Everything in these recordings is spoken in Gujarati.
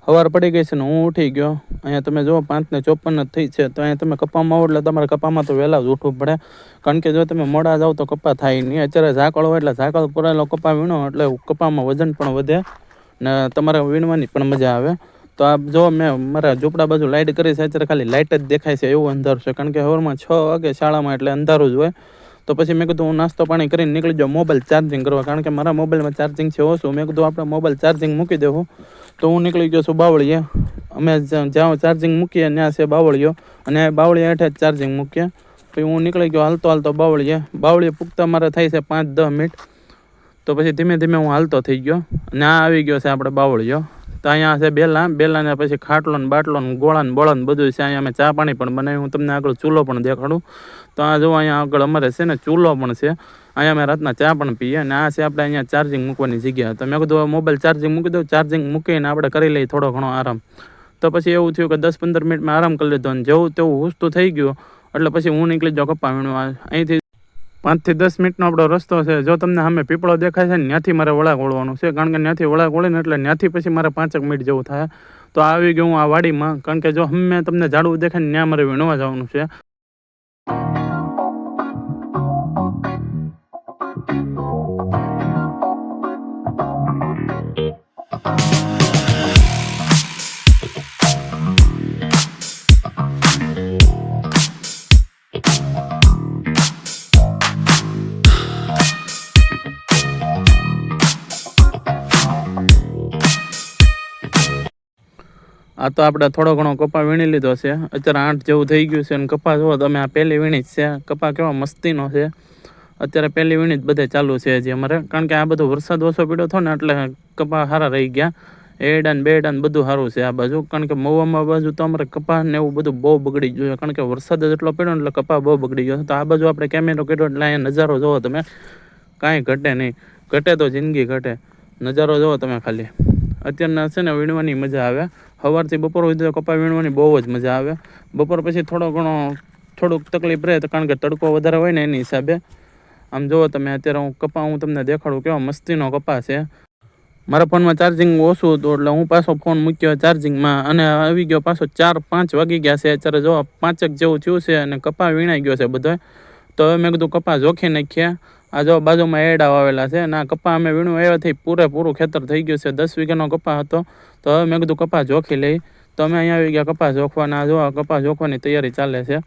સવાર પડી ગઈ છે ને હું ઉઠી ગયો. અહીંયા તમે જુઓ 5:54 જ થઈ છે. તો અહીંયા તમે કપામાં આવો એટલે તમારે કપામાં તો વહેલા જ ઉઠવું પડે. કારણ કે જો તમે મોડા જાઓ તો કપા થાય નહીં. અત્યારે ઝાકળ હોય એટલે ઝાકળ પૂરેલો કપા વીણો એટલે કપામાં વજન પણ વધે ને તમારે વીણવાની પણ મજા આવે. તો આ જો મેં મારા ઝૂંપડા બાજુ લાઇટ કરી છે. અત્યારે ખાલી લાઇટ જ દેખાય છે એવું અંધારું છે. કારણ કે સવારમાં 6 વાગે શાળામાં એટલે અંધારું જ હોય. તો પછી મેં કીધું હું નાસ્તો પાણી કરીને નીકળી જાઉં મોબાઈલ ચાર્જિંગ કરવા. કારણ કે મારા મોબાઈલમાં ચાર્જિંગ છે ઓછું. મેં કીધું આપણે મોબાઈલ ચાર્જિંગ મૂકી દેવું. તો હું નીકળી ગયો છું બાવળીએ. અમે જ્યાં ચાર્જિંગ મૂકીએ ત્યાં છે બાવળીઓ અને બાવળી હેઠે જ ચાર્જિંગ મૂકીએ. પછી હું નીકળી ગયો હાલતો બાવળીએ પૂગતા મારે થાય છે 5-10 મિનિટ. તો પછી ધીમે ધીમે હું હાલતો થઈ ગયો અને આ આવી ગયો છે આપણે બાવળીઓ. તો અહીંયા છે બેલાને પછી ખાટલો ને બાટલો ને ગોળા ને બોળા ને બધું છે. અહીંયા અમે ચા પાણી પણ બનાવ્યું. હું તમને આગળ ચૂલો પણ દેખાડું. તો આ જો અહીંયા આગળ અમારે છે ને ચૂલો પણ છે. અહીંયા અમે રાતના ચા પણ પીએ અને આ છે આપણે અહીંયા ચાર્જિંગ મૂકવાની જગ્યા. તો મેં કીધું મોબાઈલ ચાર્જિંગ મૂકી દઉં. ચાર્જિંગ મૂકીને આપણે કરી લઈએ થોડો ઘણો આરામ. તો પછી એવું થયું કે 10-15 મિનિટમાં આરામ કરી લીધો અને જેવું તેવું હુસતું થઈ ગયું એટલે પછી હું નીકળી જાઉં કપા વીણવા. અહીંથી 5-10 મિનિટનો આપણો રસ્તો છે. જો તમને સામે પીપળો દેખાય છે ને ત્યાંથી મારે વળાક વળવાનું છે. કારણ કે ત્યાંથી વળાક વળીને એટલે ત્યાંથી પછી મારે 5 મિનિટ જેવું થાય. તો આવી ગયું હું આ વાડીમાં. કારણ કે જો મેં તમને ઝાડવું દેખાય ને ત્યાં મારે વીણવા જવાનું છે. આ તો આપણે થોડો ઘણો કપા વીણી લીધો છે. અત્યારે 8 જેવું થઈ ગયું છે અને કપા જુઓ તમે આ પહેલી વીણી જ છે. કપા કેવા મસ્તીનો છે. અત્યારે પહેલી વીણી જ બધે ચાલુ છે હજી અમારે. કારણ કે આ બધો વરસાદ ઓછો પડ્યો હતો ને એટલે કપા સારા રહી ગયા. એડા ને બેડા ને બધું સારું છે આ બાજુ. કારણ કે મવામાં બાજુ તો અમારે કપા ને એવું બધું બહુ બગડી ગયું. કારણ કે વરસાદ જ એટલો પડ્યો ને એટલે કપા બહુ બગડી ગયો. તો આ બાજુ આપણે કેમેરો કર્યો એટલે અહીંયા નજારો જોવો તમે. કાંઈ ઘટે નહીં. ઘટે તો જિંદગી ઘટે. નજારો જોવો તમે ખાલી. અત્યારના છે ને વીણવાની મજા આવે. સવારથી બપોર સુધી કપા વીણવાની બહુ જ મજા આવે. બપોર પછી થોડુંક તકલીફ રહે. કારણ કે તડકો વધારે હોય ને એની હિસાબે. આમ જુઓ તમે અત્યારે હું તમને દેખાડું કેવો મસ્તીનો કપા છે. મારા ફોનમાં ચાર્જિંગ ઓછું હતું એટલે હું પાછો ફોન મૂક્યો ચાર્જિંગમાં અને આવી ગયો પાછો 4-5 વાગી ગયા છે. અત્યારે જો 5 જેવું થયું છે અને કપા વીણાઈ ગયો છે બધો. તો હવે મેં કીધું કપા જોખી નાખીએ. આ જો બાજુમાં એડા વાવેલા છે અને આ કપા અમે વીણું આવ્યાથી પૂરેપૂરું ખેતર થઈ ગયું છે. 10 વીઘાનો કપા હતો. તો હવે મેં કીધું કપા જોખી લઈ. તો અમે અહીંયા આવી ગયા કપા જોખવાના. જો આ કપા જોખવાની તૈયારી ચાલે છે.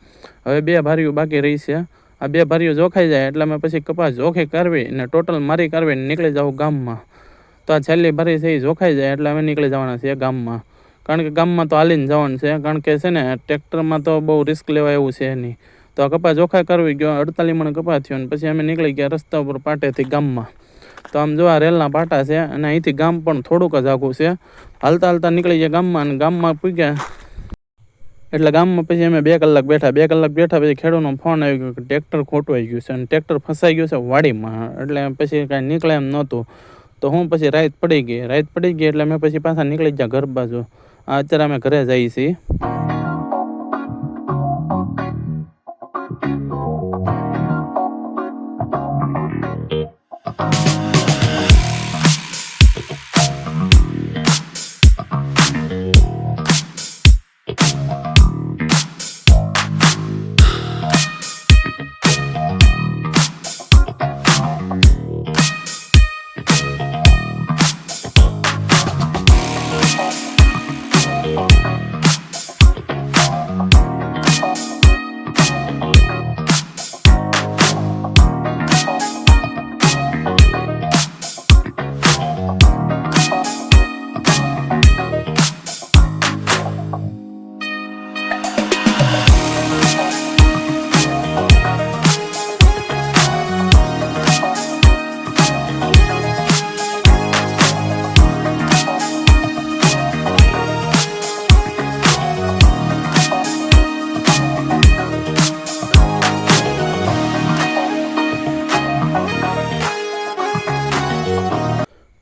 હવે 2 ભારીઓ બાકી રહી છે. આ 2 ભારીઓ જોખાઈ જાય એટલે અમે પછી કપા જોખી કરવી ને ટોટલ મારી કરવી નીકળી જવું ગામમાં. તો આ છેલ્લી ભારી છે એ જોખાઈ જાય એટલે અમે નીકળી જવાના છીએ ગામમાં. કારણ કે ગામમાં તો હાલીને જવાનું છે. કારણ કે છે ને ટ્રેક્ટરમાં તો બહુ રિસ્ક લેવાય એવું છે નહીં. તો આ કપા જોખા કરવી ગયો. 48 મણ કપા થયો ને પછી અમે નીકળી ગયા રસ્તા ઉપર પાટેથી ગામમાં. તો આમ જો આ રેલના પાટા છે અને અહીંથી ગામ પણ થોડુંક જ આઘું છે. હાલતા નીકળી ગયા ગામમાં અને ગામમાં પૂગ્યા એટલે ગામમાં પછી અમે 2 કલાક બેઠા. 2 કલાક બેઠા પછી ખેડૂતનો ફોન આવી ગયો કે ટ્રેક્ટર ખોટવાઈ ગયું છે અને ટ્રેક્ટર ફસાઈ ગયું છે વાડીમાં. એટલે પછી કાંઈ નીકળે એમ નહોતું. તો હું પછી રાત પડી ગઈ એટલે મેં પછી પાછા નીકળી ગયા ઘર બાજુ. અત્યારે અમે ઘરે જઈએ છીએ.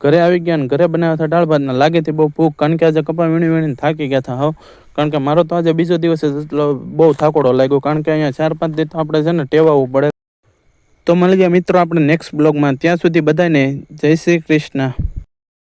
ઘરે આવી ગયા ને ઘરે બનાવ્યા હતા દાળ ભાતના. લાગે તે બહુ ભૂખ. કારણ કે આજે કપા વીણીને થાકી ગયા હતા. કારણ કે મારો તો આજે બીજો દિવસ એટલો બહુ થાકોડો લાગ્યો. કારણ કે અહીંયા 4-5 દિવસ આપણે છે ને ટેવાવું પડે. તો મળી ગયા મિત્રો આપણે નેક્સ્ટ બ્લોગમાં. ત્યાં સુધી બધાને જય શ્રી કૃષ્ણ.